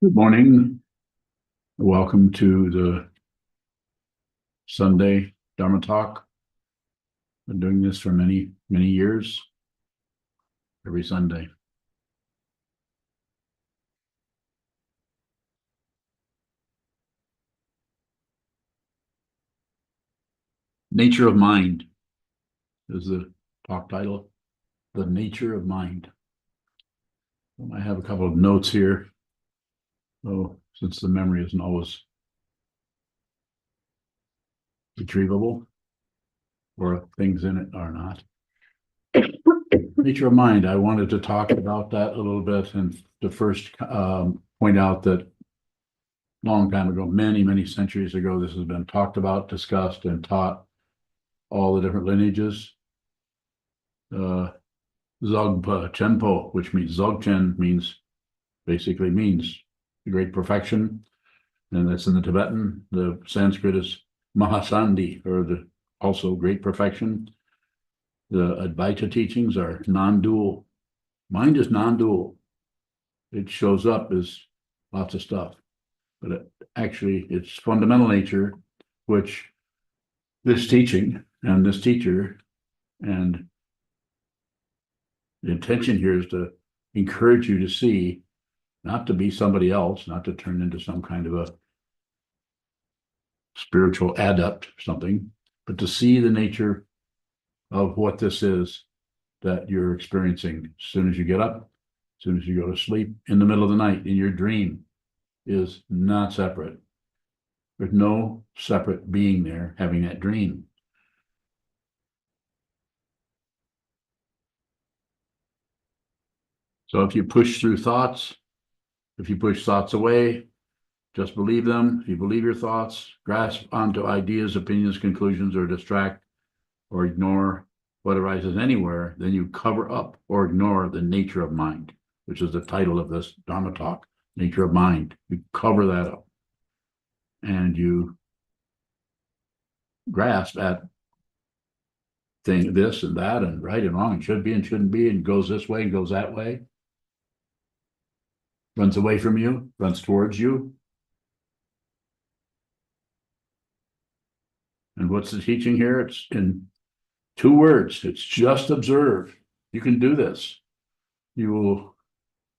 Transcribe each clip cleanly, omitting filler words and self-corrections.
Good morning. Welcome to the Sunday Dharma Talk. Been doing this for many, many years, every Sunday. Nature of Mind is the talk title. The Nature of Mind. I have a couple of notes here. So, since the memory isn't always retrievable, or things in it are not. Nature of Mind. I wanted to talk about that a little bit, and to first point out that long time ago, many, many centuries ago, this has been talked about, discussed, and taught all the different lineages. Dzogpa Chenpo, which means Dzogchen, basically means the great perfection, and that's in the Tibetan. The Sanskrit is Mahasandhi, or the also great perfection. The Advaita teachings are non-dual. Mind is non-dual. It shows up as lots of stuff, but actually its fundamental nature, which this teaching and this teacher and the intention here is to encourage you to see, not to be somebody else, not to turn into some kind of a spiritual adept or something, but to see the nature of what this is that you're experiencing as soon as you get up, as soon as you go to sleep, in the middle of the night, in your dream, is not separate. There's no separate being there having that dream. So if you push through thoughts, if you push thoughts away, just believe them. If you believe your thoughts, grasp onto ideas, opinions, conclusions, or distract or ignore what arises anywhere, then you cover up or ignore the nature of mind, which is the title of this Dharma talk, Nature of Mind. You cover that up and you grasp at this and that and right and wrong and should be and shouldn't be and goes this way and goes that way, runs away from you, runs towards you. And what's the teaching here? It's in 2 words. It's just observe. You can do this. You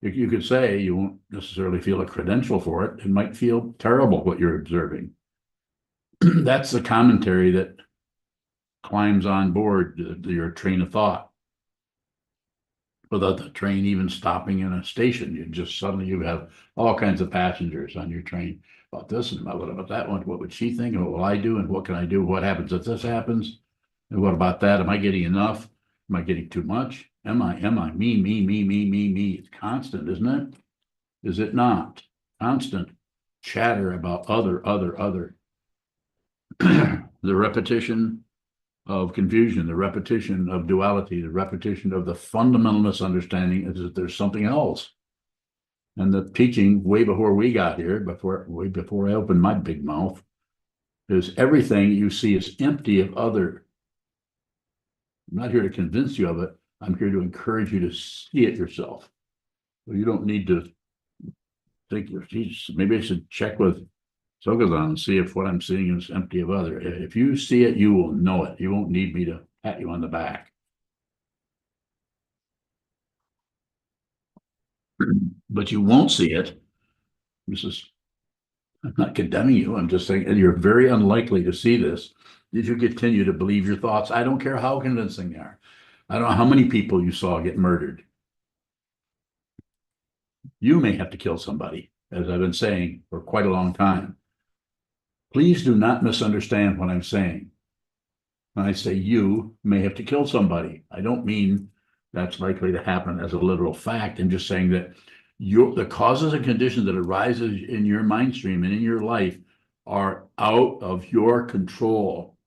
could say you won't necessarily feel a credential for it. It might feel terrible what you're observing. That's the commentary that climbs on board your train of thought without the train even stopping in a station. You have all kinds of passengers on your train about this and what about that one. What would she think? And what will I do? And what can I do? What happens if this happens? And what about that? Am I getting enough? Am I getting too much? Am I me? It's constant, isn't it? Is it not? Constant chatter about other. The repetition of confusion, the repetition of duality, the repetition of the fundamental misunderstanding is that there's something else. And the teaching way before we got here, way before I opened my big mouth, is everything you see is empty of other. I'm not here to convince you of it. I'm here to encourage you to see it yourself. So you don't need to think, maybe I should check with Sokuzan and see if what I'm seeing is empty of other. If you see it, you will know it. You won't need me to pat you on the back. But you won't see it. I'm not condemning you. I'm just saying you're very unlikely to see this if you continue to believe your thoughts. I don't care how convincing they are. I don't know how many people you saw get murdered. You may have to kill somebody, as I've been saying for quite a long time. Please do not misunderstand what I'm saying. When I say you may have to kill somebody, I don't mean that's likely to happen as a literal fact. I'm just saying that the causes and conditions that arises in your mind stream and in your life are out of your control.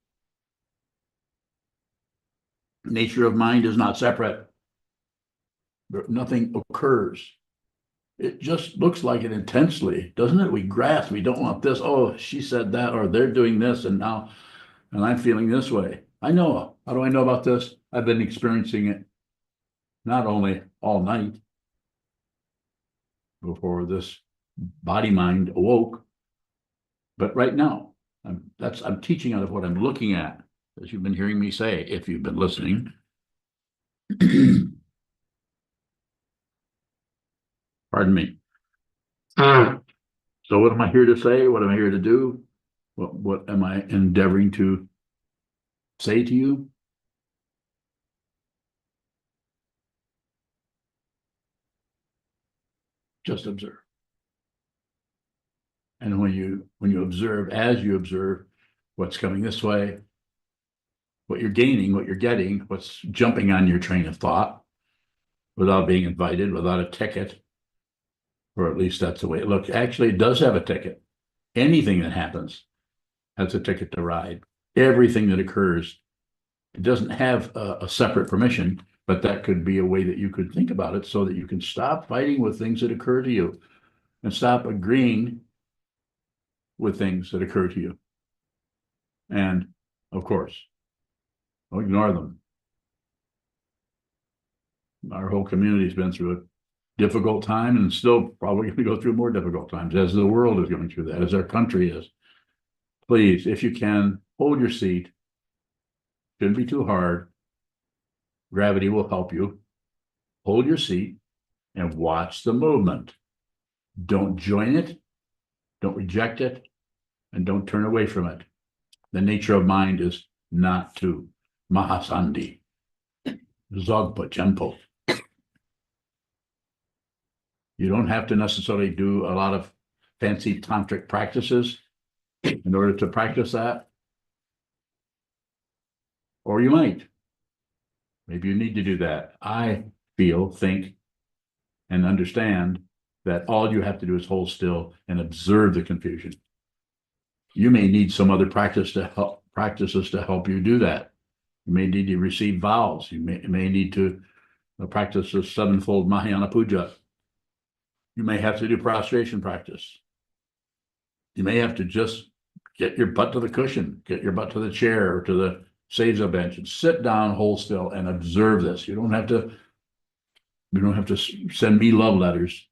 Nature of mind is not separate. Nothing occurs. It just looks like it intensely, doesn't it? We grasp, we don't want this. Oh, she said that, or they're doing this, and I'm feeling this way. I know. How do I know about this? I've been experiencing it not only all night before this body, mind awoke. But right now, I'm teaching out of what I'm looking at, as you've been hearing me say, if you've been listening. Pardon me. So what am I here to say? What am I here to do? What am I endeavoring to say to you? Just observe. And when you observe, as you observe what's coming this way, what you're gaining, what you're getting, what's jumping on your train of thought without being invited, without a ticket, or at least that's the way it looks. Actually, it does have a ticket. Anything that happens has a ticket to ride. Everything that occurs, it doesn't have a separate permission, but that could be a way that you could think about it so that you can stop fighting with things that occur to you and stop agreeing with things that occur to you. And of course, don't ignore them. Our whole community has been through a difficult time and still probably going to go through more difficult times, as the world is going through that, as our country is. Please, if you can, hold your seat. Shouldn't be too hard. Gravity will help you. Hold your seat and watch the movement. Don't join it, don't reject it, and don't turn away from it. The nature of mind is not to. Mahasandi. Zogpa Jempo. You don't have to necessarily do a lot of fancy tantric practices in order to practice that. Or you might. Maybe you need to do that. I feel, think, and understand that all you have to do is hold still and observe the confusion. You may need some other practices to help you do that. You may need to receive vows. You may need to practice the sevenfold Mahayana Puja. You may have to do prostration practice. You may have to just get your butt to the cushion, get your butt to the chair or to the seiza bench and sit down, hold still, and observe this. You don't have to send me love letters.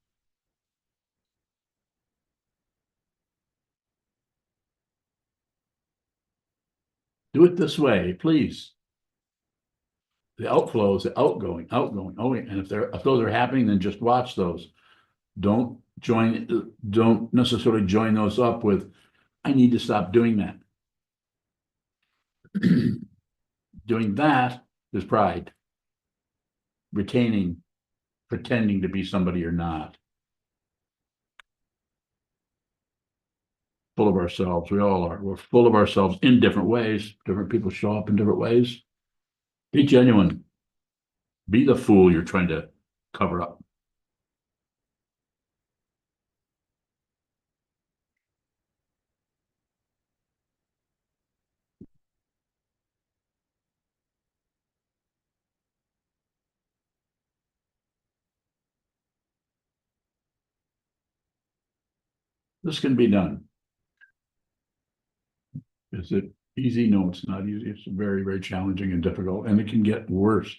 Do it this way, please. The outflows, the outgoing. Oh, and if those are happening, then just watch those. Don't necessarily join those up with, I need to stop doing that. Doing that is pride. Retaining, pretending to be somebody you're not. Full of ourselves. We all are. We're full of ourselves in different ways. Different people show up in different ways. Be genuine. Be the fool you're trying to cover up. This can be done. Is it easy? No, it's not easy. It's very, very challenging and difficult, and it can get worse.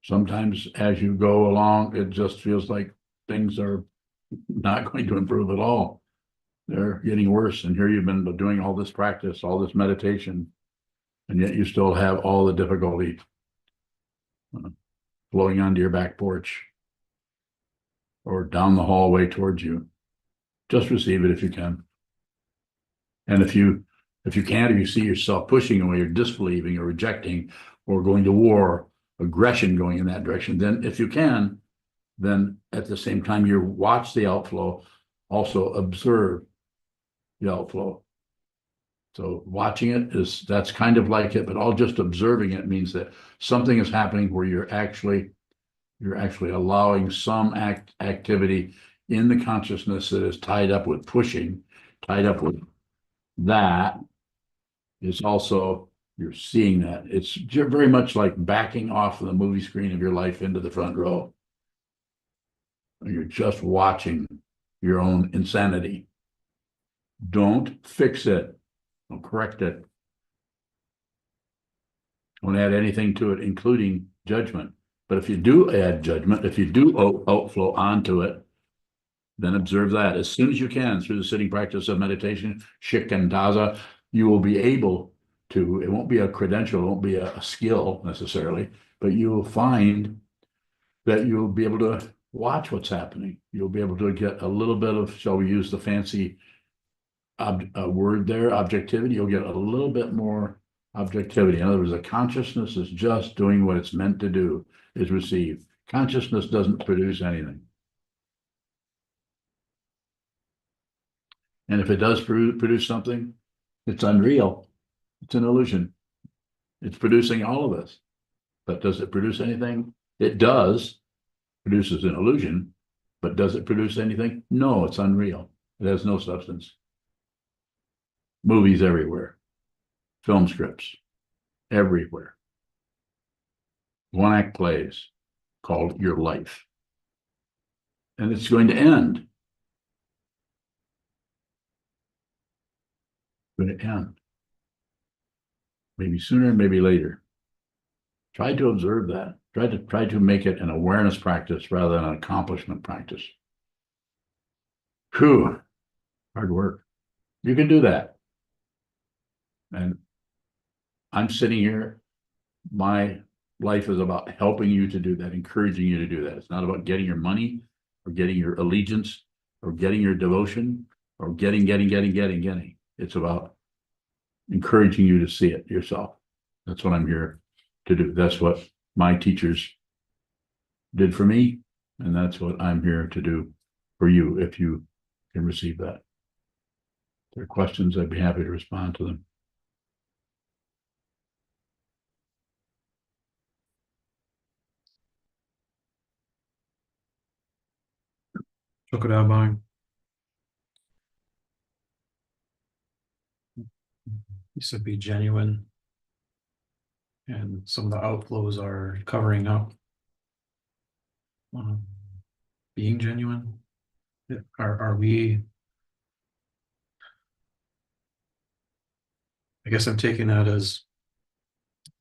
Sometimes as you go along, it just feels like things are not going to improve at all. They're getting worse. And here you've been doing all this practice, all this meditation, and yet you still have all the difficulty flowing onto your back porch or down the hallway towards you. Just receive it if you can. And if you can't, if you see yourself pushing away or disbelieving or rejecting or going to war, aggression going in that direction, then if you can, then at the same time you watch the outflow, also observe the outflow. So watching it that's kind of like it, but all just observing it means that something is happening where you're actually allowing some activity in the consciousness that is tied up with pushing, tied up with that is also, you're seeing that. It's very much like backing off the movie screen of your life into the front row. And you're just watching your own insanity. Don't fix it. Don't correct it. Don't add anything to it, including judgment. But if you do add judgment, if you do outflow onto it, Then observe that as soon as you can through the sitting practice of meditation, shikantaza, you will be able to, it won't be a credential, it won't be a skill necessarily, but you will find that you'll be able to watch what's happening. You'll be able to get a little bit of, shall we use the fancy word there, objectivity. You'll get a little bit more objectivity. In other words, the consciousness is just doing what it's meant to do, is receive. Consciousness doesn't produce anything. And if it does produce something, it's unreal. It's an illusion. It's producing all of us. But does it produce anything? It does. Produces an illusion. But does it produce anything? No, it's unreal. It has no substance. Movies everywhere. Film scripts everywhere. One-act plays called your life. And it's going to end. Going to end. Maybe sooner, maybe later. Try to observe that. Try to make it an awareness practice rather than an accomplishment practice. Whew, hard work. You can do that. And I'm sitting here. My life is about helping you to do that, encouraging you to do that. It's not about getting your money or getting your allegiance or getting your devotion or getting. It's about encouraging you to see it yourself. That's what I'm here to do. That's what my teachers did for me. And that's what I'm here to do for you if you can receive that. If there are questions, I'd be happy to respond to them. SokukoJi. You said be genuine, and some of the outflows are covering up being genuine. Are we? I guess I'm taking that as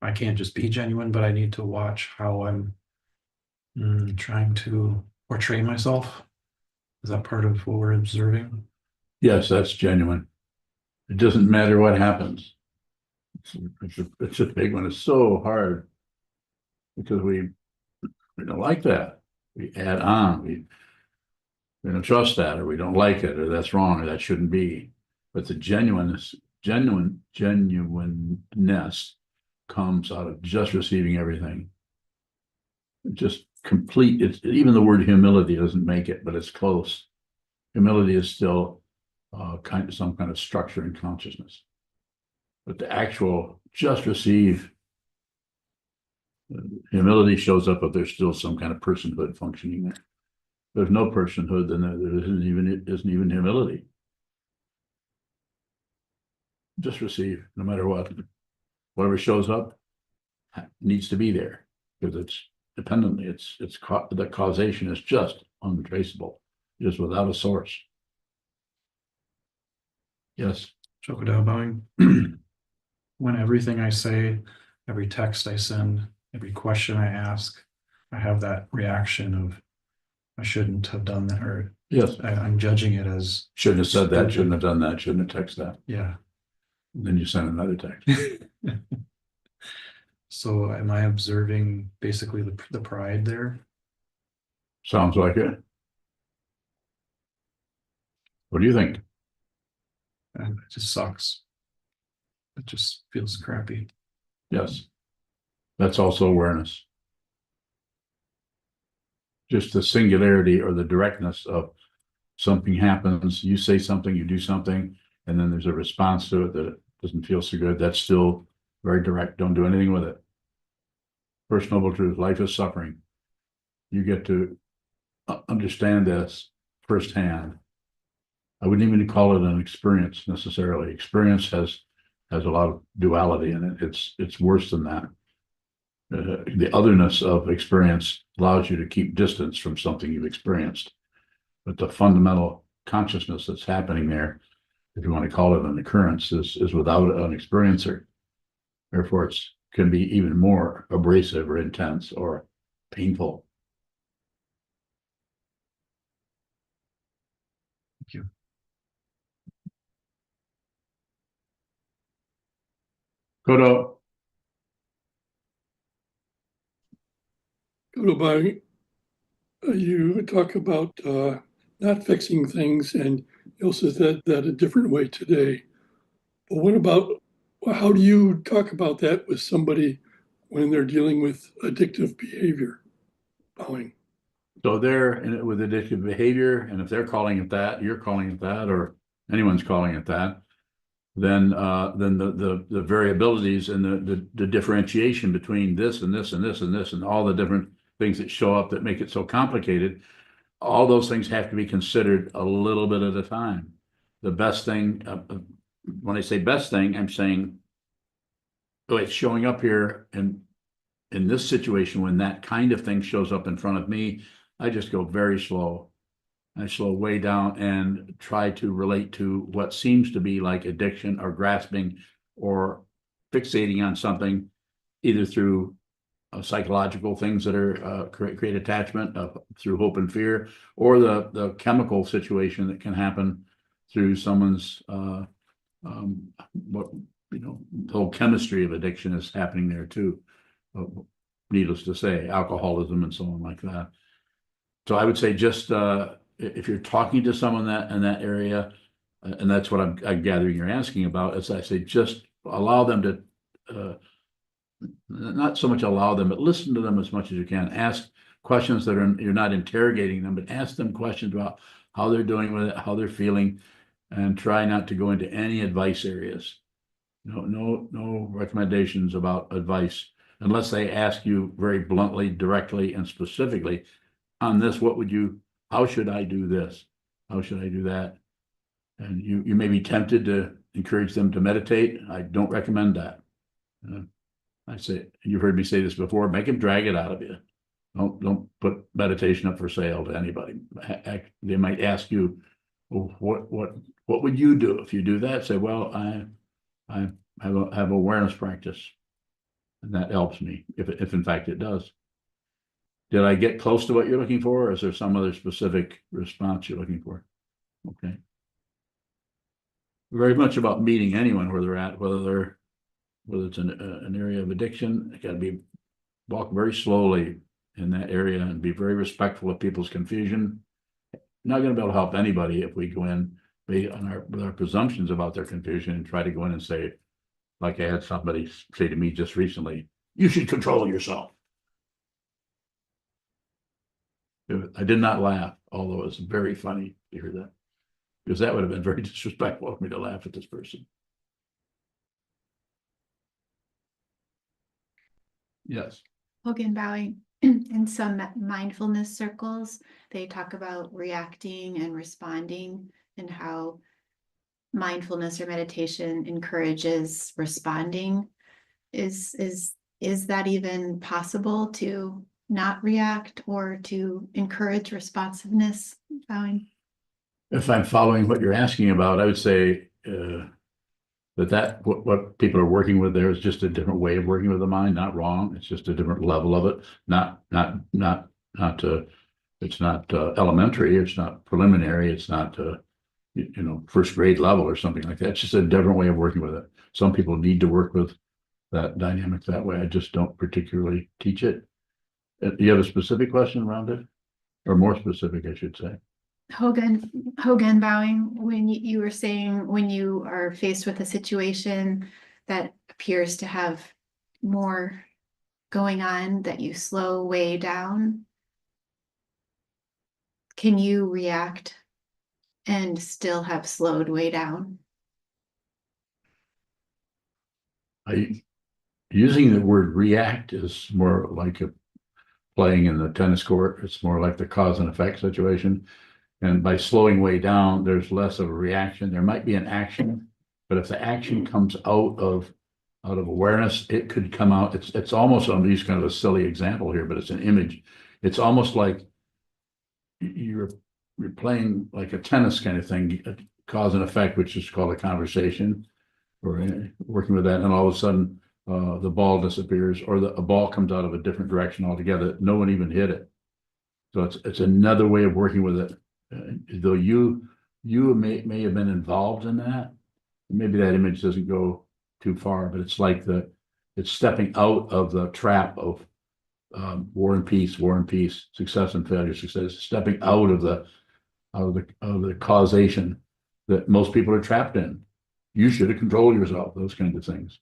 I can't just be genuine, but I need to watch how I'm trying to portray myself. Is that part of what we're observing? Yes, that's genuine. It doesn't matter what happens. It's a big one. It's so hard because we don't like that. We add on. We don't trust that, or we don't like it, or that's wrong, or that shouldn't be. But the genuineness comes out of just receiving everything. Just complete. It's even the word humility doesn't make it, but it's close. Humility is still some kind of structure in consciousness. But the actual just receive, humility shows up if there's still some kind of personhood functioning there. If there's no personhood, then there isn't even humility. Just receive, no matter what. Whatever shows up needs to be there because it's dependently. The causation is just untraceable, just without a source. Yes. SokukoJi. When everything I say, every text I send, every question I ask, I have that reaction of I shouldn't have done that, or Yes. I'm judging it as shouldn't have said that, shouldn't have done that, shouldn't have texted that. Yeah. And then you send another text. So am I observing basically the pride there? Sounds like it. What do you think? And it just sucks. It just feels crappy. Yes. That's also awareness. Just the singularity or the directness of something happens, you say something, you do something, and then there's a response to it that it doesn't feel so good. That's still very direct. Don't do anything with it. First noble truth, life is suffering. You get to understand this firsthand. I wouldn't even call it an experience necessarily. Experience has a lot of duality in it. It's worse than that. The otherness of experience allows you to keep distance from something you've experienced. But the fundamental consciousness that's happening there, if you want to call it an occurrence, is without an experiencer. Therefore, it can be even more abrasive or intense or painful. Thank you. Kodo, Goodbye. You talk about not fixing things, and you also said that a different way today. But what about, how do you talk about that with somebody when they're dealing with addictive behavior? Bowing. so they're in it with addictive behavior, and if they're calling it that, you're calling it that, or anyone's calling it that, then the variabilities and the differentiation between this and this and this and this and all the different things that show up that make it so complicated, all those things have to be considered a little bit at a time. The best thing, when I say best thing, I'm saying, oh, it's showing up here, and in this situation, when that kind of thing shows up in front of me, I just go very slow. I slow way down and try to relate to what seems to be like addiction or grasping or fixating on something, either through psychological things that are create attachment through hope and fear, or the chemical situation that can happen through someone's what the whole chemistry of addiction is happening there too. Needless to say, alcoholism and so on like that. So I would say just if you're talking to someone in that area, and that's what I'm gathering you're asking about, as I say, just allow them to not so much allow them, but listen to them as much as you can. Ask questions that you're not interrogating them, but ask them questions about how they're doing with it, how they're feeling, and try not to go into any advice areas. No recommendations about advice unless they ask you very bluntly, directly, and specifically on this. How should I do this? How should I do that? And you may be tempted to encourage them to meditate. I don't recommend that. I say, you've heard me say this before, make them drag it out of you. Don't put meditation up for sale to anybody. They might ask you, well, what would you do if you do that? Say, well, I have awareness practice, and that helps me if in fact it does. Did I get close to what you're looking for, or is there some other specific response you're looking for? Okay. Very much about meeting anyone where they're at, whether it's an area of addiction. It got to walk very slowly in that area and be very respectful of people's confusion. Not going to be able to help anybody if we go in with our presumptions about their confusion and try to go in and say, like I had somebody say to me just recently, you should control yourself. I did not laugh, although it was very funny to hear that, because that would have been very disrespectful of me to laugh at this person. Yes. Hogan bowing. In some mindfulness circles, they talk about reacting and responding, and how mindfulness or meditation encourages responding. Is that even possible to not react or to encourage responsiveness, bowing? If I'm following what you're asking about, I would say what people are working with there is just a different way of working with the mind. Not wrong. It's just a different level of it. It's not elementary. It's not preliminary. It's not first grade level or something like that. It's just a different way of working with it. Some people need to work with that dynamic that way. I just don't particularly teach it. Do you have a specific question around it, or more specific, I should say? Hogan bowing, when you were saying when you are faced with a situation that appears to have more going on, that you slow way down, can you react and still have slowed way down? Using the word react is more like playing in the tennis court. It's more like the cause and effect situation. And by slowing way down, there's less of a reaction. There might be an action, but if the action comes out of awareness, it could come out. It's almost, I'm using kind of a silly example here, but it's an image. It's almost like you're playing like a tennis kind of thing, cause and effect, which is called a conversation, or working with that, and all of a sudden the ball disappears, or a ball comes out of a different direction altogether. No one even hit it. So it's another way of working with it. Though you you may have been involved in that. Maybe that image doesn't go too far, but it's like it's stepping out of the trap of war and peace, success and failure, success, stepping out of the causation that most people are trapped in. You should have controlled yourself, those kinds of things.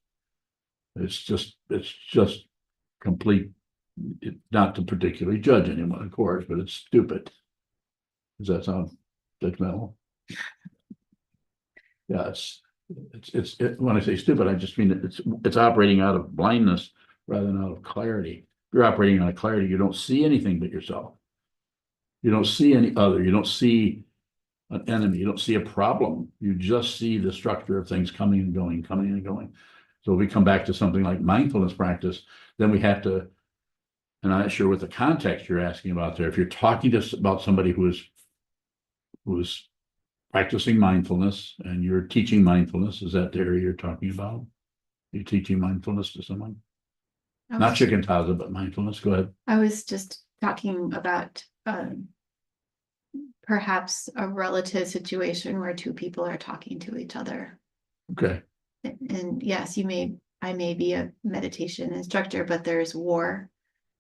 It's just complete, not to particularly judge anyone, of course, but it's stupid. Does that sound judgmental? Yeah, when I say stupid, I just mean it's operating out of blindness rather than out of clarity. If you're operating out of clarity, you don't see anything but yourself. You don't see any other, you don't see an enemy, you don't see a problem. You just see the structure of things coming and going, coming and going. So if we come back to something like mindfulness practice, then we have to, and I'm not sure what the context you're asking about there. If you're talking about somebody who is practicing mindfulness and you're teaching mindfulness, is that the area you're talking about? You're teaching mindfulness to someone? Not shikantaza, but mindfulness. Go ahead. I was just talking about perhaps a relative situation where two people are talking to each other. Okay. And yes, I may be a meditation instructor, but there's war.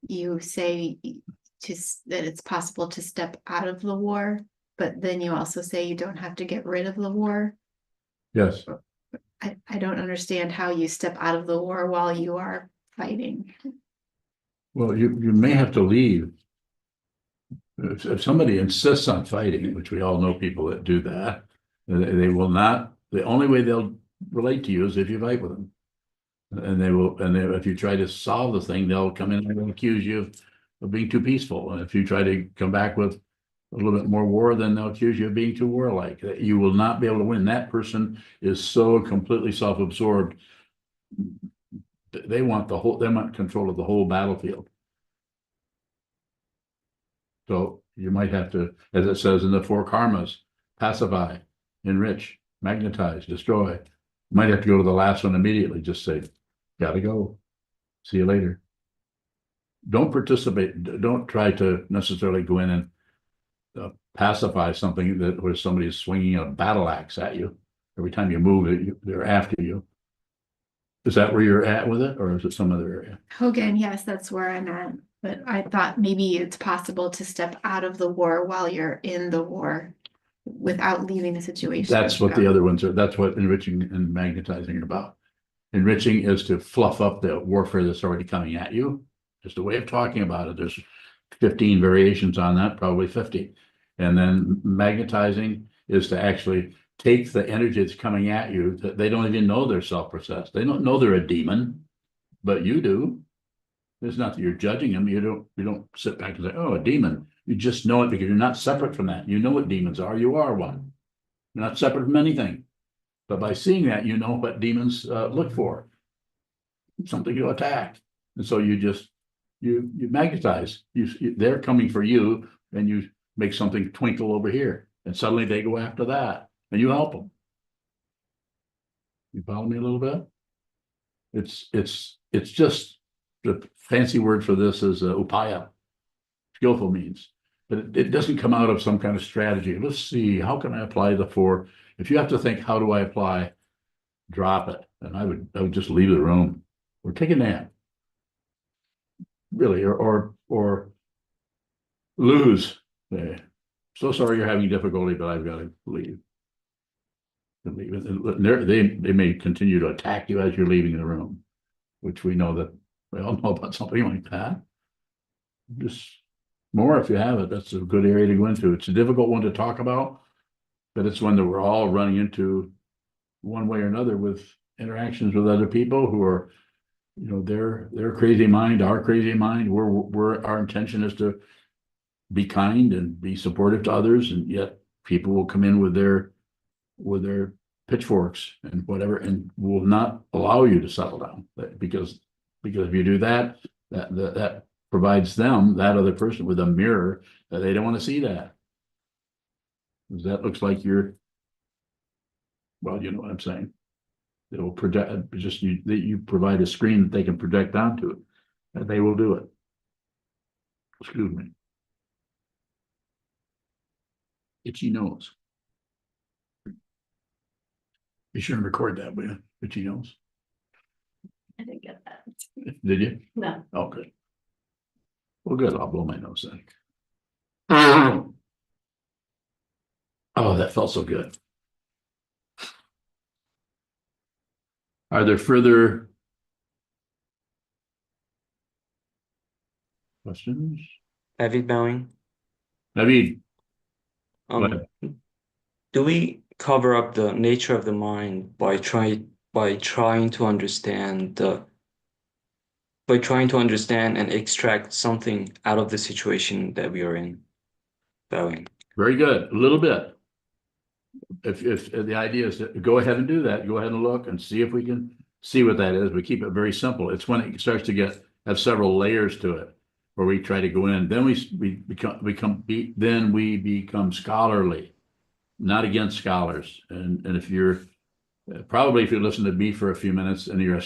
You say that it's possible to step out of the war, but then you also say you don't have to get rid of the war. Yes. I don't understand how you step out of the war while you are fighting. Well, you may have to leave. If somebody insists on fighting, which we all know people that do that, they will not, the only way they'll relate to you is if you fight with them. And if you try to solve the thing, they'll come in and accuse you of being too peaceful. And if you try to come back with a little bit more war, then they'll accuse you of being too warlike. You will not be able to win. That person is so completely self-absorbed. They want control of the whole battlefield. So you might have to, as it says in the four karmas, pacify, enrich, magnetize, destroy. You might have to go to the last one immediately. Just say, gotta go. See you later. Don't participate. Don't try to necessarily go in and pacify something where somebody is swinging a battle axe at you. Every time you move, they're after you. Is that where you're at with it, or is it some other area? Hogan, yes, that's where I'm at. But I thought maybe it's possible to step out of the war while you're in the war without leaving the situation. That's what the other ones are. That's what enriching and magnetizing are about. Enriching is to fluff up the warfare that's already coming at you. Just a way of talking about it. There's 15 variations on that, probably 50. And then magnetizing is to actually take the energy that's coming at you that they don't even know they're self-processed. They don't know they're a demon, but you do. It's not that you're judging them. You don't sit back and say, oh, a demon. You just know it because you're not separate from that. You know what demons are. You are one. You're not separate from anything. But by seeing that, you know what demons look for. Something to attack. And so you magnetize. They're coming for you, and you make something twinkle over here. And suddenly they go after that. And you help them. You follow me a little bit? It's just the fancy word for this is upaya, skillful means, but it doesn't come out of some kind of strategy. Let's see, how can I apply the four? If you have to think, how do I apply? Drop it, and I would just leave the room or take a nap, really, or lose. So sorry you're having difficulty, but I've got to leave. They may continue to attack you as you're leaving the room, which we all know about something like that. Just more if you have it. That's a good area to go into. It's a difficult one to talk about, but it's one that we're all running into one way or another with interactions with other people who are, their crazy mind, our crazy mind. Our intention is to be kind and be supportive to others, and yet people will come in with their pitchforks and whatever, and will not allow you to settle down because if you do that provides them, that other person, with a mirror that they don't want to see that. Because that looks like well, you know what I'm saying. It will project, just you provide a screen that they can project onto it, and they will do it. Excuse me. Itchy nose. Be sure and record that, will you? But she knows. I didn't get that. Did you? No. Oh, good. Well, good. I'll blow my nose then. Oh, that felt so good. Are there further questions? David bowing. Naveed, go Um, ahead. do we cover up the nature of the mind by trying to understand and extract something out of the situation that we are in? Bowing. Very good. A little bit. If the idea is to go ahead and do that, go ahead and look and see if we can see what that is. We keep it very simple. It's when it starts to have several layers to it, where we try to go in. Then we become scholarly, not against scholars. And if you're probably if you listen to me for a few minutes and you're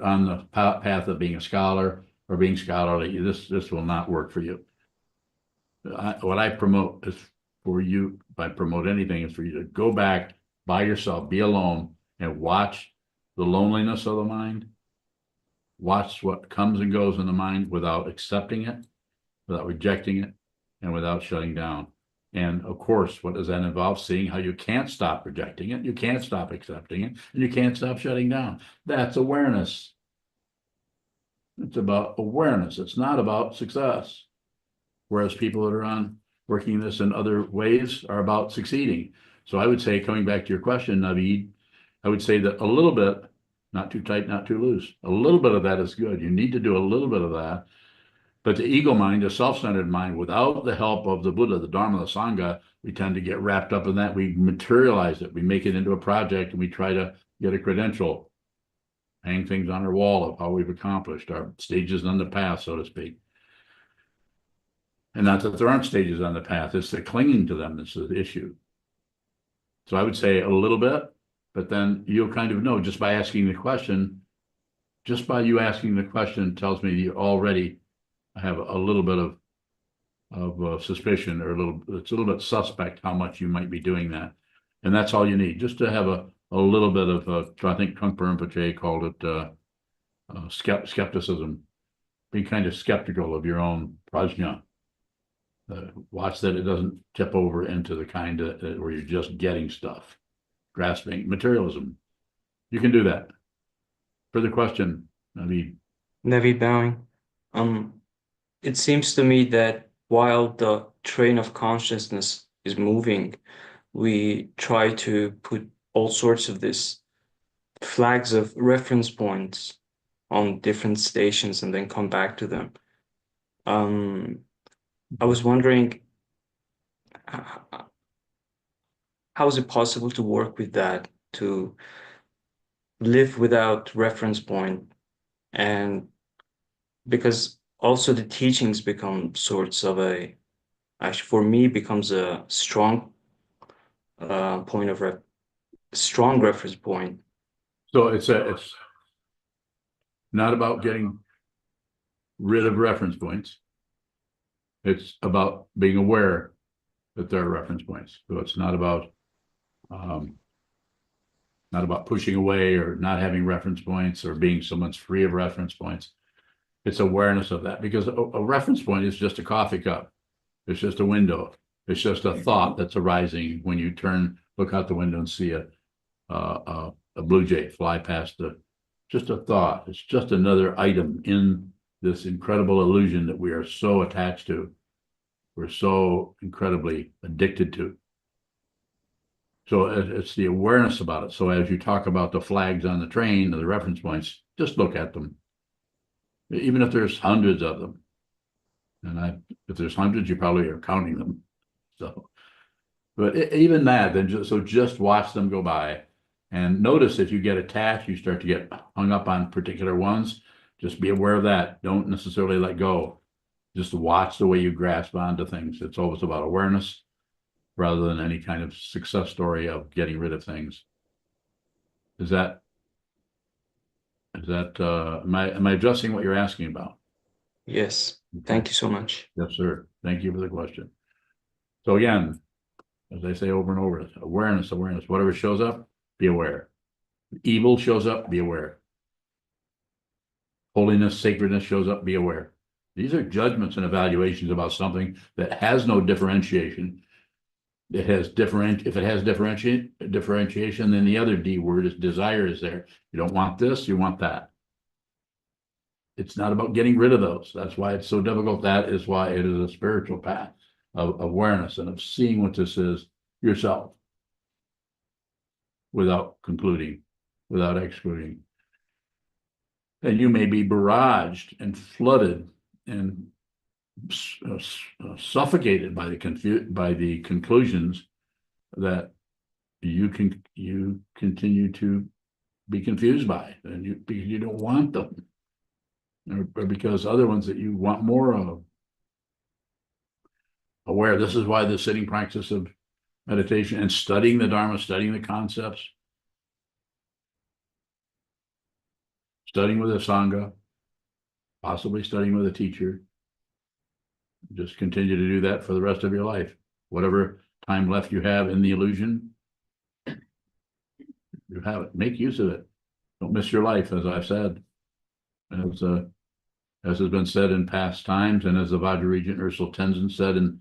on the path of being a scholar or being scholarly, this will not work for you. What I promote is for you, if I promote anything, is for you to go back by yourself, be alone, and watch the loneliness of the mind. Watch what comes and goes in the mind without accepting it, without rejecting it, and without shutting down. And of course, what does that involve? Seeing how you can't stop rejecting it, you can't stop accepting it, and you can't stop shutting down. That's awareness. It's about awareness. It's not about success. Whereas people that are working this in other ways are about succeeding. So I would say, coming back to your question, Naveed, I would say that a little bit, not too tight, not too loose, a little bit of that is good. You need to do a little bit of that. But the ego mind, the self-centered mind, without the help of the Buddha, the Dharma, the Sangha, we tend to get wrapped up in that. We materialize it. We make it into a project and we try to get a credential, hang things on our wall of how we've accomplished our stages on the path, so to speak. And not that there aren't stages on the path, it's the clinging to them that's the issue. So I would say a little bit, but then you'll kind of know just by asking the question, just by you asking the question tells me you already have a little bit of suspicion, or it's a little bit suspect how much you might be doing that. And that's all you need, just to have a little bit of, I think Trungpa Rinpoche called it skepticism, being kind of skeptical of your own prajna. Watch that it doesn't tip over into the kind of where you're just getting stuff, grasping materialism. You can do that. Further question, Naveed. David bowing. It seems to me that while the train of consciousness is moving, we try to put all sorts of this flags of reference points on different stations and then come back to them. I was wondering, how is it possible to work with that, to live without reference point? And because also the teachings become sorts of actually for me becomes a strong strong reference point. So it's not about getting rid of reference points. It's about being aware that there are reference points. So it's not about pushing away or not having reference points or being someone's free of reference points. It's awareness of that, because a reference point is just a coffee cup. It's just a window. It's just a thought that's arising when you look out the window and see a blue jay fly past just a thought. It's just another item in this incredible illusion that we are so attached to. We're so incredibly addicted to. So it's the awareness about it. So as you talk about the flags on the train or the reference points, just look at them. Even if there's hundreds of them. And if there's hundreds, you probably are counting them. So, but even that, then just watch them go by. And notice if you get attached, you start to get hung up on particular ones. Just be aware of that. Don't necessarily let go. Just watch the way you grasp onto things. It's always about awareness rather than any kind of success story of getting rid of things. Am I addressing what you're asking about? Yes. Thank you so much. Yes, sir. Thank you for the question. So again, as I say over and over, awareness, whatever shows up, be aware. Evil shows up, be aware. Holiness, sacredness shows up, be aware. These are judgments and evaluations about something that has no differentiation. It has if it has differentiation, then the other D word is desire is there. You don't want this, you want that. It's not about getting rid of those. That's why it's so difficult. That is why it is a spiritual path of awareness and of seeing what this is yourself without concluding, without excluding. And you may be barraged and flooded and suffocated by the conclusions that you continue to be confused by, and because you don't want them, or because other ones that you want more of. Aware. This is why the sitting practice of meditation and studying the Dharma, studying the concepts, studying with a Sangha, possibly studying with a teacher. Just continue to do that for the rest of your life. Whatever time left you have in the illusion, you have it. Make use of it. Don't miss your life, as I've said. As has been said in past times, and as the Vajra Regent Ursula Tenzin said in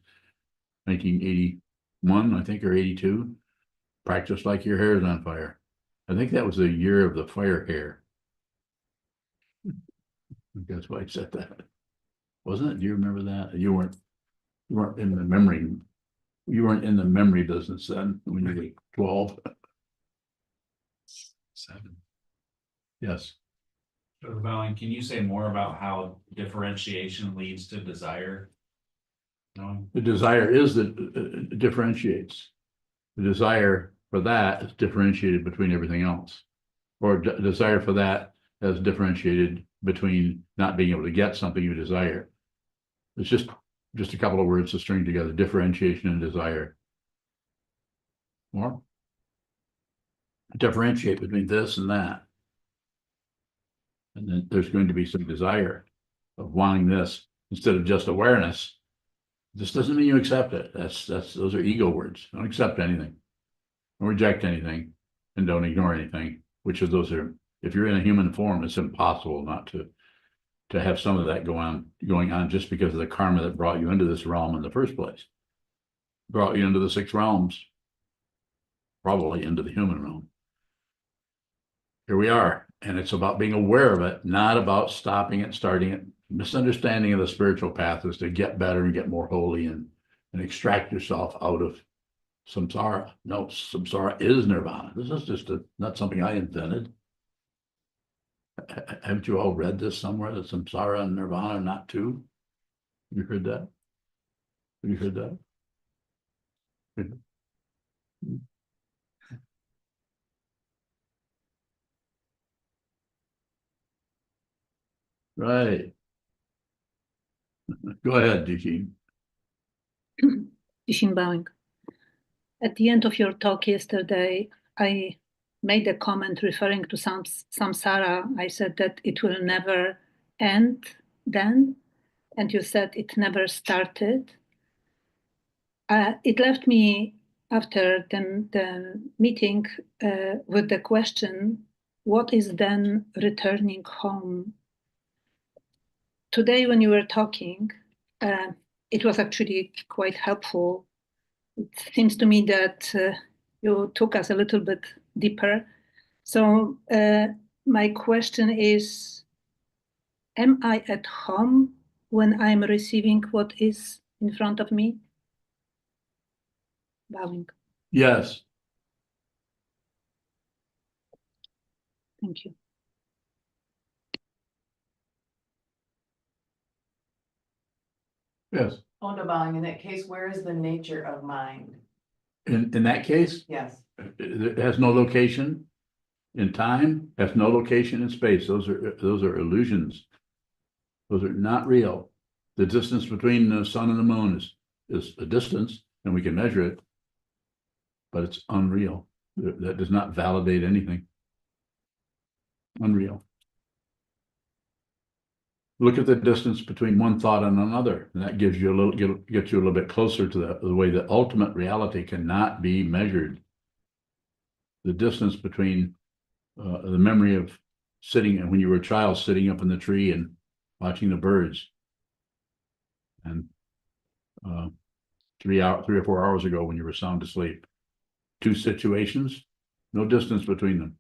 1981, I think, or 82, practice like your hair is on fire. I think that was the year of the fire hair. That's why I said that. Wasn't it? Do you remember that? You weren't in the memory. You weren't in the memory business then when you were 12. 7. Yes. Dr. Bowling, can you say more about how differentiation leads to desire? No. The desire is that differentiates. The desire for that is differentiated between everything else, or desire for that is differentiated between not being able to get something you desire. It's just a couple of words to string together: differentiation and desire. More. Differentiate between this and that, and then there's going to be some desire of wanting this instead of just awareness. This doesn't mean you accept it. Those are ego words. Don't accept anything. Don't reject anything, and don't ignore anything. Which of those are, if you're in a human form, it's impossible not to have some of that going on just because of the karma that brought you into this realm in the first place. Brought you into the 6 realms, probably into the human realm. Here we are, and it's about being aware of it, not about stopping it, starting it. Misunderstanding of the spiritual path is to get better and get more holy and extract yourself out of samsara. No, samsara is nirvana. This is just not something I invented. Haven't you all read this somewhere, that samsara and nirvana are not two? Have you heard that? Have you heard that? Right. Go ahead, Jishin. Jishin Bowing. At the end of your talk yesterday, I made a comment referring to samsara. I said that it will never end then, and you said it never started. It left me after the meeting with the question, what is then returning home? Today, when you were talking, it was actually quite helpful. It seems to me that you took us a little bit deeper. So my question is, am I at home when I'm receiving what is in front of me? Bowing. Yes. Thank you. Yes. Bowing, in that case, where is the nature of mind? In that case, Yes. it has no location in time, has no location in space. Those are illusions. Those are not real. The distance between the sun and the moon is a distance, and we can measure it, but it's unreal. That does not validate anything. Unreal. Look at the distance between one thought and another, and that gives you gets you a little bit closer to the way that ultimate reality cannot be measured. The distance between the memory of sitting, and when you were a child, sitting up in the tree and watching the birds. And 3 or 4 hours ago when you were sound asleep. 2 situations, no distance between them.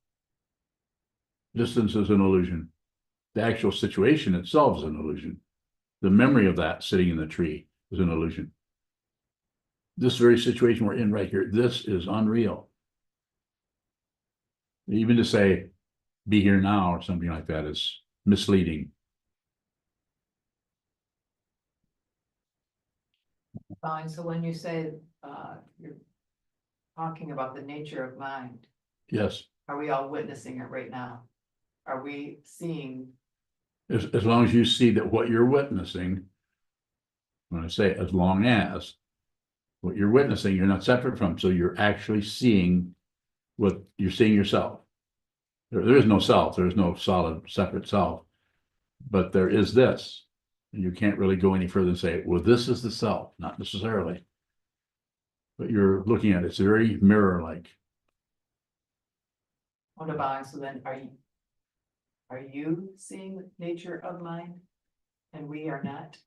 Distance is an illusion. The actual situation itself is an illusion. The memory of that sitting in the tree is an illusion. This very situation we're in right here, this is unreal. Even to say, be here now or something like that is misleading. Fine, so when you say, you're talking about the nature of mind, Yes, are we all witnessing it right now? Are we seeing, as long as you see that what you're witnessing, when I say as long as, what you're witnessing, you're not separate from, so you're actually seeing what you're seeing yourself. There is no self, there's no solid separate self, but there is this. And you can't really go any further and say, well, this is the self, not necessarily. But you're looking at it, it's very mirror-like. what about, so then are you seeing the nature of mind? And we are not?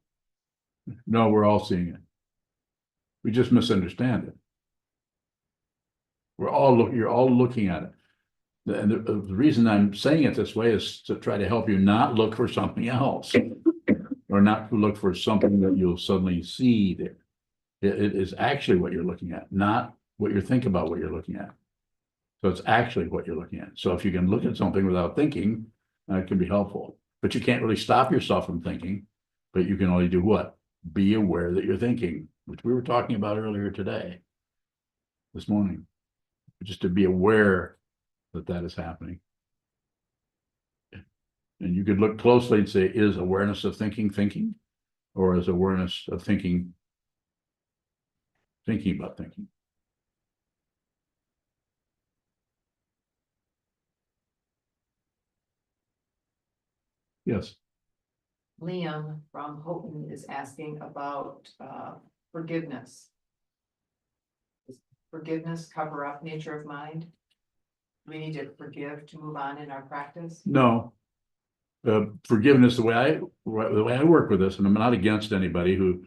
No, we're all seeing it. We just misunderstand it. You're all looking at it. And the reason I'm saying it this way is to try to help you not look for something else. Or not to look for something that you'll suddenly see there. It is actually what you're looking at, not what you think about what you're looking at. So it's actually what you're looking at. So if you can look at something without thinking, that can be helpful. But you can't really stop yourself from thinking, but you can only do what? Be aware that you're thinking, which we were talking about earlier today, this morning. Just to be aware that that is happening. And you could look closely and say, is awareness of thinking? Or is awareness of thinking about thinking? Yes. Liam from Houghton is asking about forgiveness. Does forgiveness cover up nature of mind? We need to forgive to move on in our practice? No. Forgiveness, the way I work with this, and I'm not against anybody who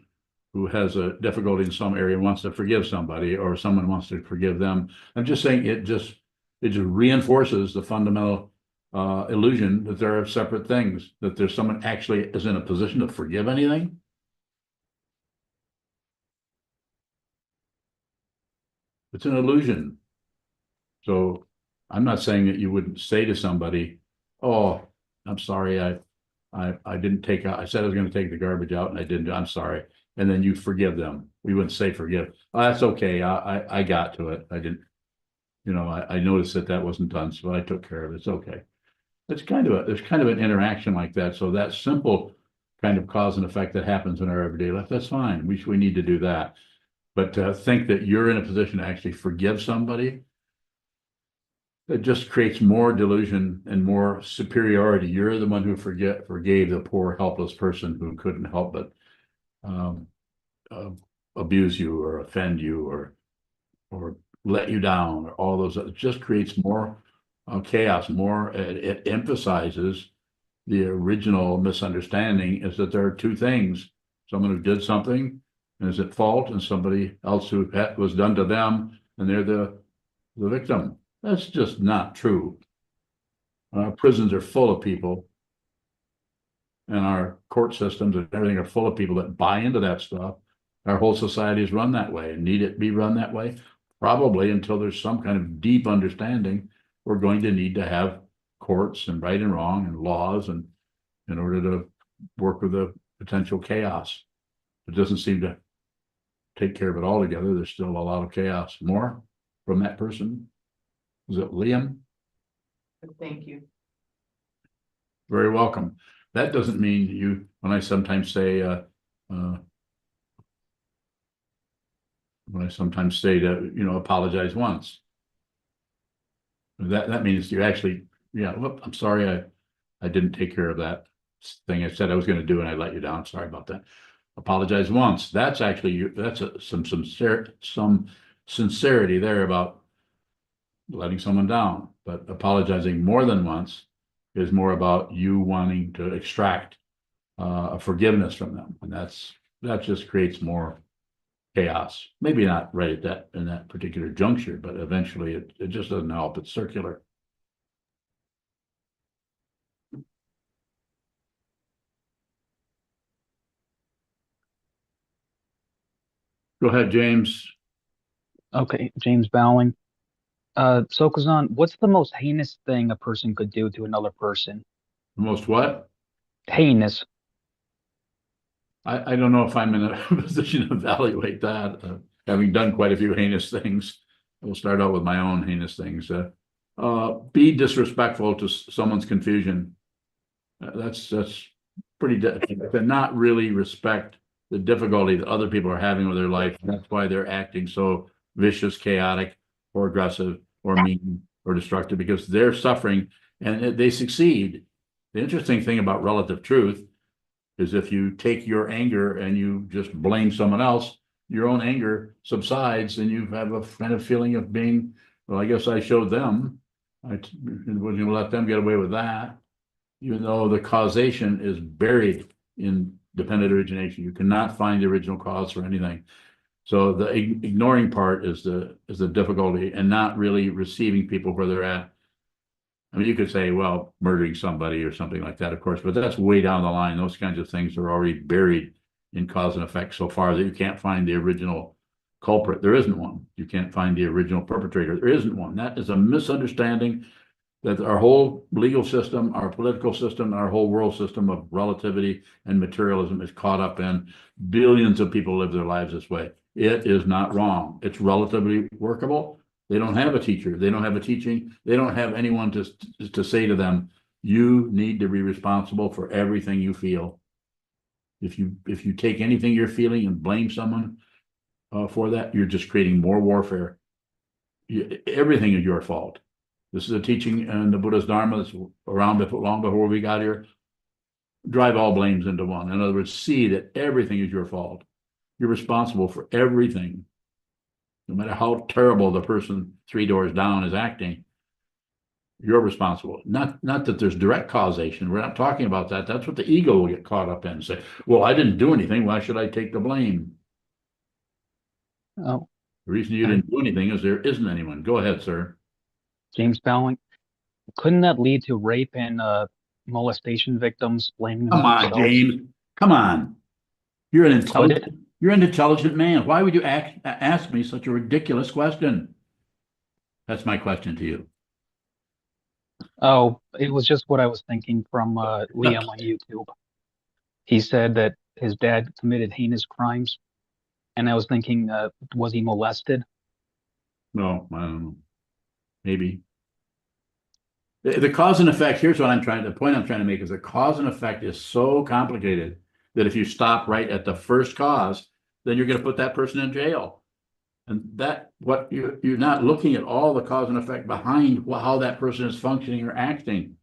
has a difficulty in some area and wants to forgive somebody, or someone wants to forgive them. I'm just saying it just reinforces the fundamental illusion that there are separate things, that there's someone actually is in a position to forgive anything. It's an illusion. So I'm not saying that you wouldn't say to somebody, oh, I'm sorry, I didn't take out, I said I was going to take the garbage out and I didn't, I'm sorry. And then you forgive them. We wouldn't say forgive. Oh, that's okay. I got to it. I didn't, I noticed that wasn't done, so I took care of it. It's okay. There's kind of an interaction like that. So that simple kind of cause and effect that happens in our everyday life, that's fine. We need to do that. But to think that you're in a position to actually forgive somebody, it just creates more delusion and more superiority. You're the one who forgave the poor helpless person who couldn't help but abuse you or offend you or let you down, or all those. It just creates more chaos. More, it emphasizes the original misunderstanding is that there are two things: someone who did something and is at fault, and somebody else who was done to them, and they're the victim. That's just not true. Prisons are full of people, and our court systems and everything are full of people that buy into that stuff. Our whole society is run that way, and need it be run that way? Probably until there's some kind of deep understanding. We're going to need to have courts and right and wrong and laws, and in order to work with the potential chaos. It doesn't seem to take care of it altogether. There's still a lot of chaos. More from that person? Is it Liam? Thank you. Very welcome. That doesn't mean when I sometimes say, to, apologize once. That means you actually, whoop, I'm sorry, I didn't take care of that thing I said I was going to do and I let you down. Sorry about that. Apologize once. That's actually, some sincerity there about letting someone down, but apologizing more than once is more about you wanting to extract a forgiveness from them, and that just creates more chaos. Maybe not right at that in that particular juncture, but eventually it just doesn't help. It's circular. Go ahead, James. Okay, James Bowling. Sokuzan, what's the most heinous thing a person could do to another person? Most what? Heinous. I don't know if I'm in a position to evaluate that, having done quite a few heinous things. We'll start out with my own heinous things. Be disrespectful to someone's confusion. That's pretty, to not really respect the difficulty that other people are having with their life. That's why they're acting so vicious, chaotic, or aggressive, or mean, or destructive, because they're suffering and they succeed. The interesting thing about relative truth is if you take your anger and you just blame someone else, your own anger subsides and you have a kind of feeling of being, well, I guess I showed them. I wouldn't let them get away with that, even though the causation is buried in dependent origination. You cannot find the original cause for anything. So the ignoring part is the difficulty, and not really receiving people where they're at. I mean, you could say, well, murdering somebody or something like that, of course, but that's way down the line. Those kinds of things are already buried in cause and effect so far that you can't find the original culprit. There isn't one. You can't find the original perpetrator. There isn't one. That is a misunderstanding that our whole legal system, our political system, our whole world system of relativity and materialism is caught up in. Billions of people live their lives this way. It is not wrong. It's relatively workable. They don't have a teacher. They don't have a teaching. They don't have anyone to say to them, you need to be responsible for everything you feel. If you take anything you're feeling and blame someone for that, you're just creating more warfare. Everything is your fault. This is a teaching in the Buddha's Dharma that's around long before we got here. Drive all blames into one. In other words, see that everything is your fault. You're responsible for everything. No matter how terrible the person 3 doors down is acting, you're responsible. Not that there's direct causation. We're not talking about that. That's what the ego will get caught up in and say, well, I didn't do anything. Why should I take the blame? Oh, The reason you didn't do anything is there isn't anyone. Go ahead, sir. James Bowling. Couldn't that lead to rape and molestation victims blaming Come on, themselves? James. Come on. You're an Could intelligent. it? You're an intelligent man. Why would you ask me such a ridiculous question? That's my question to you. Oh, it was just what I was thinking from Liam on YouTube. He said that his dad committed heinous crimes, and I was thinking, was he molested? No, I don't know. Maybe. The cause and effect, here's what the point I'm trying to make is the cause and effect is so complicated that if you stop right at the first cause, then you're going to put that person in jail. And you're not looking at all the cause and effect behind how that person is functioning or acting.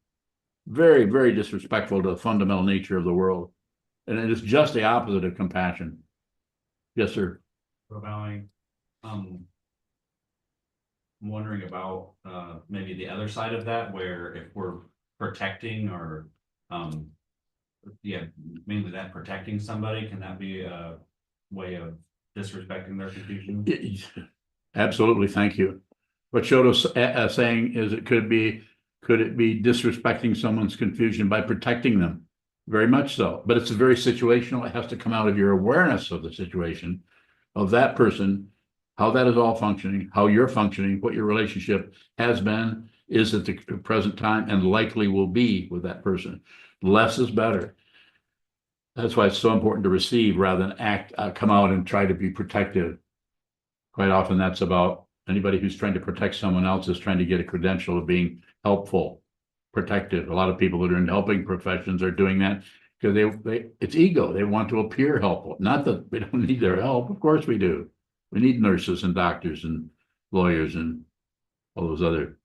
Very, very disrespectful to the fundamental nature of the world. And it is just the opposite of compassion. Yes, sir. Bowing. I'm wondering about maybe the other side of that, where if we're protecting or mainly that protecting somebody, can that be a way of disrespecting their confusion? Absolutely, thank you. What Shoto's saying is could it be disrespecting someone's confusion by protecting them? Very much so, but it's very situational. It has to come out of your awareness of the situation, of that person, how that is all functioning, how you're functioning, what your relationship has been, is at the present time, and likely will be with that person. Less is better. That's why it's so important to receive rather than come out and try to be protective. Quite often that's about anybody who's trying to protect someone else is trying to get a credential of being helpful, protective. A lot of people that are in helping professions are doing that because it's ego. They want to appear helpful. Not that we don't need their help. Of course we do. We need nurses and doctors and lawyers and all those other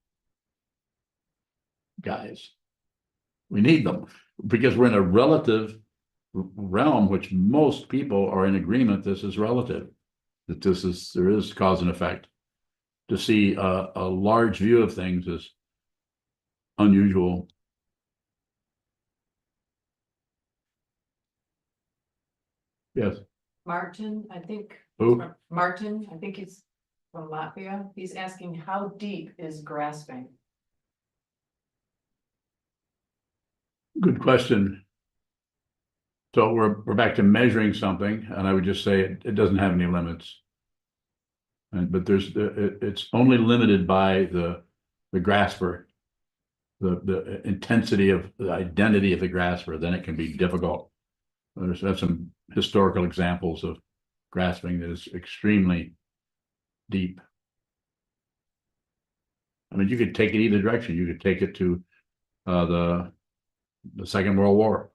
guys. We need them because we're in a relative realm, which most people are in agreement this is relative, that there is cause and effect. to see a large view of things is unusual. Yes. Martin, I think. Who? Martin, I think he's from Latvia. He's asking, how deep is grasping? Good question. So we're back to measuring something, and I would just say it doesn't have any limits. But it's only limited by the grasper, the intensity of the identity of the grasper. Then it can be difficult. There's some historical examples of grasping that is extremely deep. I mean, you could take it either direction. You could take it to the Second World War,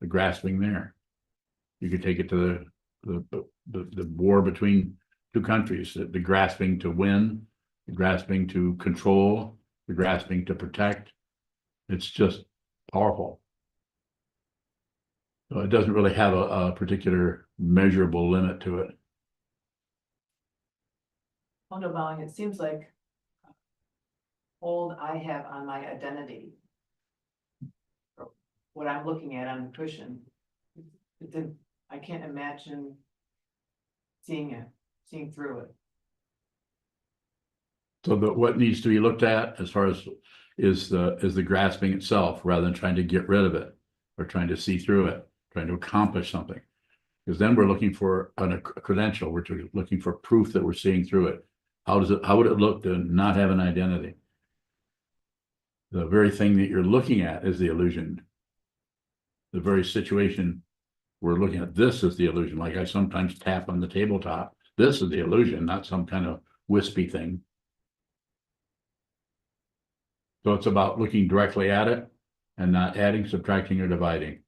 the grasping there. You could take it to the war between two countries, the grasping to win, the grasping to control, the grasping to protect. It's just powerful. So it doesn't really have a particular measurable limit to it. Undervaluing, it seems like hold I have on my identity. What I'm looking at on the cushion. I can't imagine seeing through it. So what needs to be looked at as far as is the grasping itself, rather than trying to get rid of it or trying to see through it, trying to accomplish something. Because then we're looking for a credential. We're looking for proof that we're seeing through it. How would it look to not have an identity? The very thing that you're looking at is the illusion. The very situation we're looking at, this is the illusion. Like I sometimes tap on the tabletop. This is the illusion, not some kind of wispy thing. So it's about looking directly at it and not adding, subtracting, or dividing.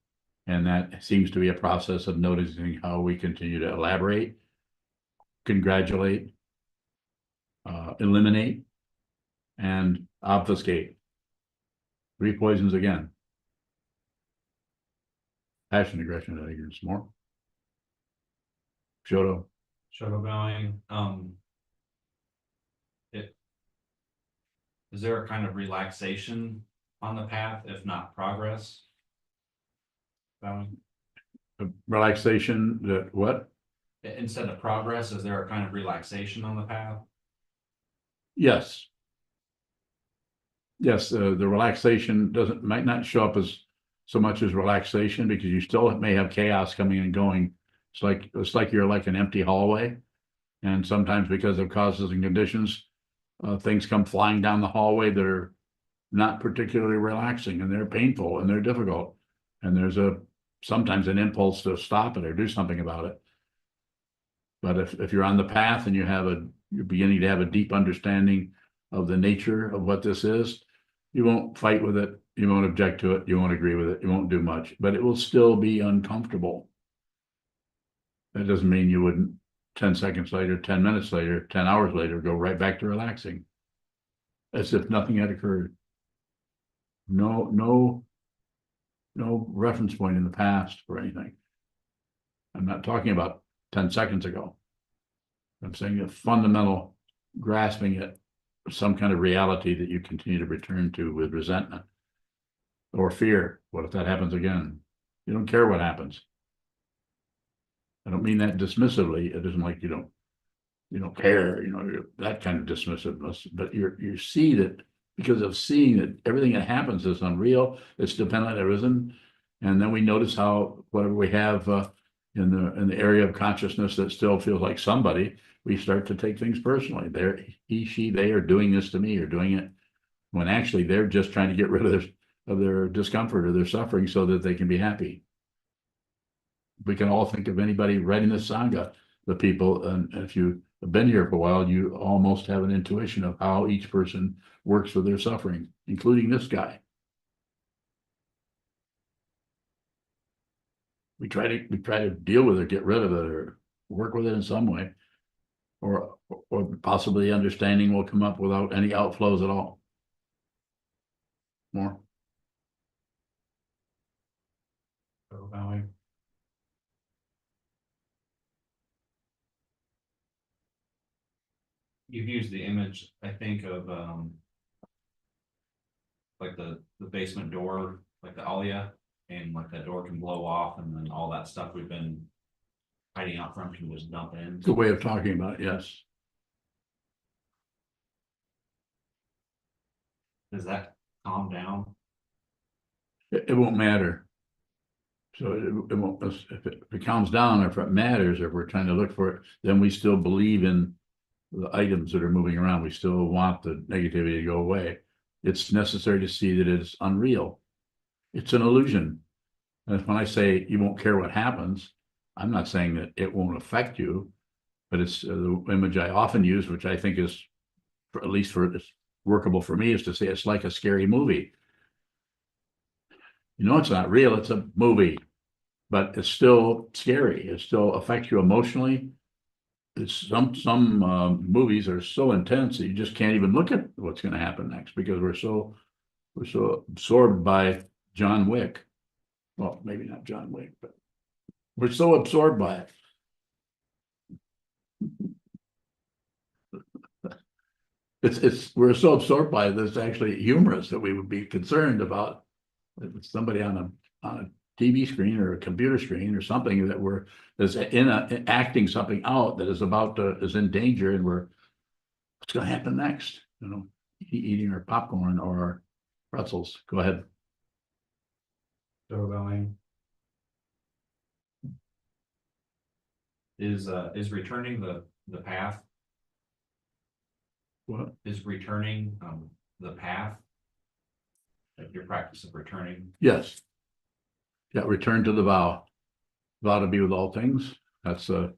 And that seems to be a process of noticing how we continue to elaborate, congratulate, eliminate, and obfuscate. 3 poisons again. Passion, aggression, and ignorance. More. Shoto. Shoto bowing, is there a kind of relaxation on the path, if not progress? Bowing, Relaxation, that what? instead of progress, is there a kind of relaxation on the path? Yes. Yes, the relaxation might not show up as so much as relaxation, because you still may have chaos coming and going. It's like you're like an empty hallway. And sometimes because of causes and conditions, things come flying down the hallway that are not particularly relaxing, and they're painful and they're difficult. And there's sometimes an impulse to stop it or do something about it. But if you're on the path and you're beginning to have a deep understanding of the nature of what this is, you won't fight with it. You won't object to it. You won't agree with it. You won't do much, but it will still be uncomfortable. That doesn't mean you wouldn't 10 seconds later, 10 minutes later, 10 hours later, go right back to relaxing as if nothing had occurred. No reference point in the past for anything. I'm not talking about 10 seconds ago. I'm saying a fundamental grasping at some kind of reality that you continue to return to with resentment or fear. What if that happens again? You don't care what happens. I don't mean that dismissively. It isn't like you don't care, that kind of dismissiveness, but you see that because of seeing that everything that happens is unreal, it's dependent, there isn't. And then we notice how whatever we have in the area of consciousness that still feels like somebody, we start to take things personally. He, she, they are doing this to me, or doing it when actually they're just trying to get rid of their discomfort or their suffering so that they can be happy. We can all think of anybody writing this sangha, the people, and if you've been here for a while, you almost have an intuition of how each person works with their suffering, including this guy. We try to deal with it, get rid of it, or work with it in some way, or possibly understanding will come up without any outflows at all. More. Shoto bowing. you've used the image, I think, of, like the basement door, like the Alia, and like that door can blow off, and then all that stuff we've been hiding out front can just dump in. It's a way of talking about it, yes. Does that calm down? It won't matter. So it won't, if it calms down, or if it matters, if we're trying to look for it, then we still believe in the items that are moving around. We still want the negativity to go away. It's necessary to see that it's unreal. It's an illusion. And when I say you won't care what happens, I'm not saying that it won't affect you, but it's the image I often use, which I think is, at least for it's workable for me, is to say it's like a scary movie. You know, it's not real, it's a movie, but it's still scary. It still affects you emotionally. It's some movies are so intense that you just can't even look at what's going to happen next, because we're so absorbed by John Wick. Well, maybe not John Wick, but we're so absorbed by it. We're so absorbed by it that it's actually humorous that we would be concerned about somebody on a TV screen or a computer screen or something that is acting something out that is in danger, and what's going to happen next? You know, eating our popcorn or our pretzels. Go ahead. So going. Is returning the path, What? is returning the path? Like your practice of returning? Yes. Yeah, return to the vow. Vow to be with all things. That's 3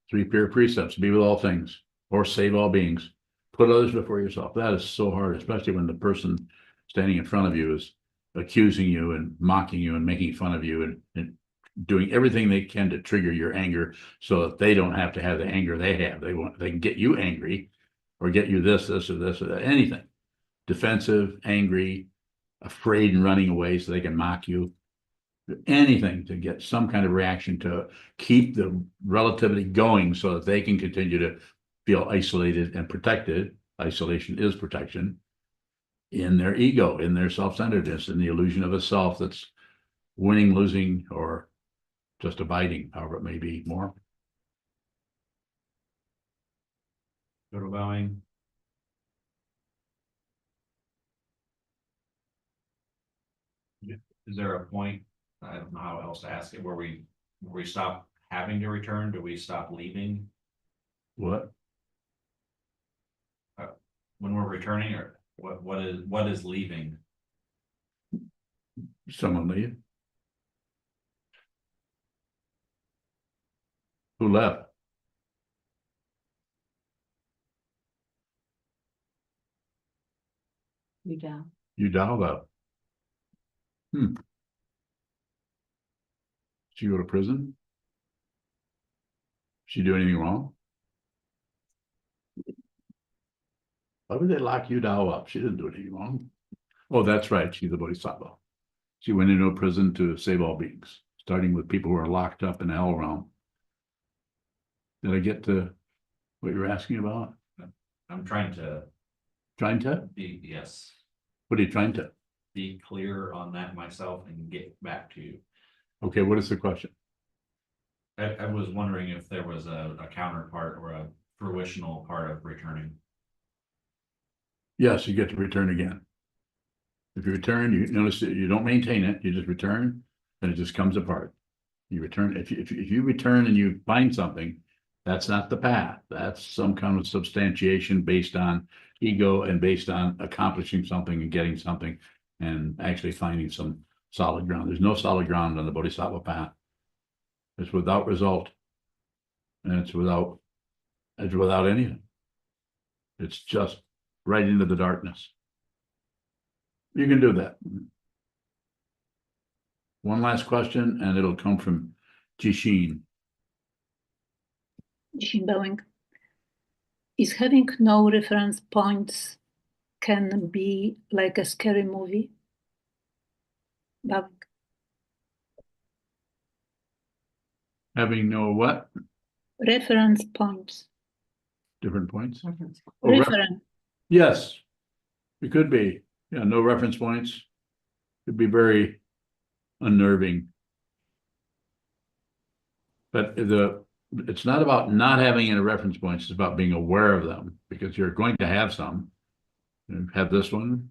pure precepts. Be with all things, or save all beings. Put others before yourself. That is so hard, especially when the person standing in front of you is accusing you and mocking you and making fun of you and doing everything they can to trigger your anger, so that they don't have to have the anger they have. They can get you angry, or get you this or that, anything. Defensive, angry, afraid and running away so they can mock you. Anything to get some kind of reaction to keep the relativity going, so that they can continue to feel isolated and protected. Isolation is protection in their ego, in their self-centeredness, in the illusion of a self that's winning, losing, or just abiding, however it may be more. Go to bowing. Is there a point, I don't know how else to ask it, where we stop having to return? Do we stop leaving What? when we're returning, or what is leaving? Someone leave? Who left? You down? You Dao left. Did she go to prison? Did she do anything wrong? Why would they lock you Dao up? She didn't do anything wrong. Oh, that's right. She's a bodhisattva. She went into a prison to save all beings, starting with people who are locked up in the hell realm. Did I get to what you're asking about? I'm trying to be, yes, What are you trying to? be clear on that myself and get back to you. Okay, what is the question? I was wondering if there was a counterpart or a fruitional part of returning. Yes, you get to return again. If you return, you notice that you don't maintain it, you just return, and it just comes apart. You return, if you return and you find something, that's not the path. That's some kind of substantiation based on ego and based on accomplishing something and getting something and actually finding some solid ground. There's no solid ground on the bodhisattva path. It's without result. And it's without anything. It's just right into the darkness. You can do that. One last question, and it'll come from Jishin. Jishin Bowing. Is having no reference points can be like a scary movie? Bowing. Having no what? Reference points. different points. Oh, ref- Reference. Yes, it could be. Yeah, no reference points. Could be very unnerving. But it's not about not having any reference points, it's about being aware of them, because you're going to have some. You have this one,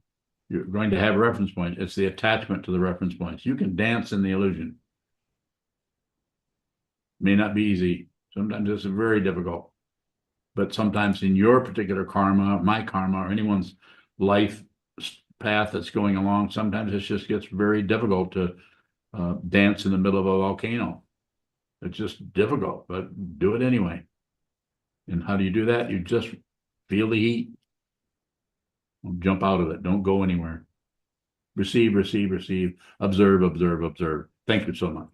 you're going to have a reference point. It's the attachment to the reference points. You can dance in the illusion. May not be easy. Sometimes it's very difficult. But sometimes in your particular karma, my karma, or anyone's life path that's going along, sometimes it just gets very difficult to dance in the middle of a volcano. It's just difficult, but do it anyway. And how do you do that? You just feel the heat. Jump out of it. Don't go anywhere. Receive, receive, receive. Observe, observe, observe. Thank you so much.